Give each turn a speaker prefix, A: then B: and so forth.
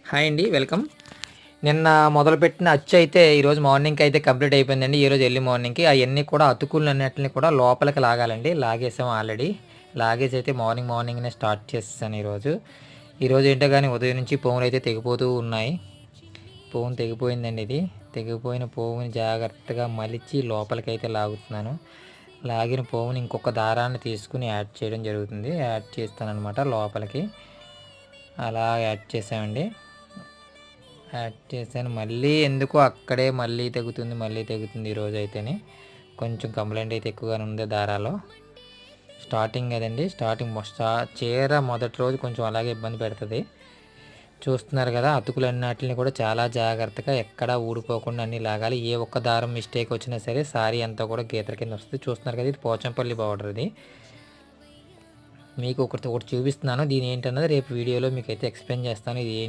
A: Hi అండి, welcome. నిన్న మొదలుపెట్టిన అచ్చు అయితే ఈరోజు మార్నింగ్కి అయితే కంప్లీట్ అయిపోయిందండి. ఈరోజు ఎర్లీ మార్నింగ్కి అవన్నీ కూడా అతుకులన్నిటిని కూడా లోపలికి లాగాలండి. లాగేసాం ఆల్రెడీ. లాగేసి అయితే మార్నింగ్నే స్టార్ట్ చేస్తాను ఈరోజు ఏంటో కానీ ఉదయం నుంచి పోగులు అయితే తెగిపోతూ ఉన్నాయి. పోగును తెగిపోయిందండి. ఇది తెగిపోయిన పోగుని జాగ్రత్తగా మలిచి లోపలికి అయితే లాగుతున్నాను. లాగిన పోగుని ఇంకొక దారాన్ని తీసుకుని యాడ్ చేయడం జరుగుతుంది. యాడ్ చేస్తానన్నమాట లోపలికి. అలా యాడ్ చేసామండి. యాడ్ చేశాను. మళ్ళీ ఎందుకో అక్కడే మళ్ళీ తెగుతుంది ఈరోజు అయితేనే. కొంచెం కంప్లైంట్ అయితే ఎక్కువగానే ఉంది దారాలో. స్టార్టింగ్ కదండి, చీర మొదటి రోజు కొంచెం అలాగే ఇబ్బంది పెడుతుంది. చూస్తున్నారు కదా, అతుకులన్నిటిని కూడా చాలా జాగ్రత్తగా ఎక్కడా ఊడిపోకుండా అన్నీ లాగాలి. ఏ ఒక్క దారం మిస్టేక్ వచ్చినా సరే సారీ అంతా కూడా గీతల కింద వస్తుంది. చూస్తున్నారు కదా, ఇది పోచంపల్లి పౌడర్. ఇది మీకు ఒకటి చూపిస్తున్నాను. దీని ఏంటన్నది రేపు వీడియోలో మీకు అయితే ఎక్స్ప్లెయిన్ చేస్తాను. ఇది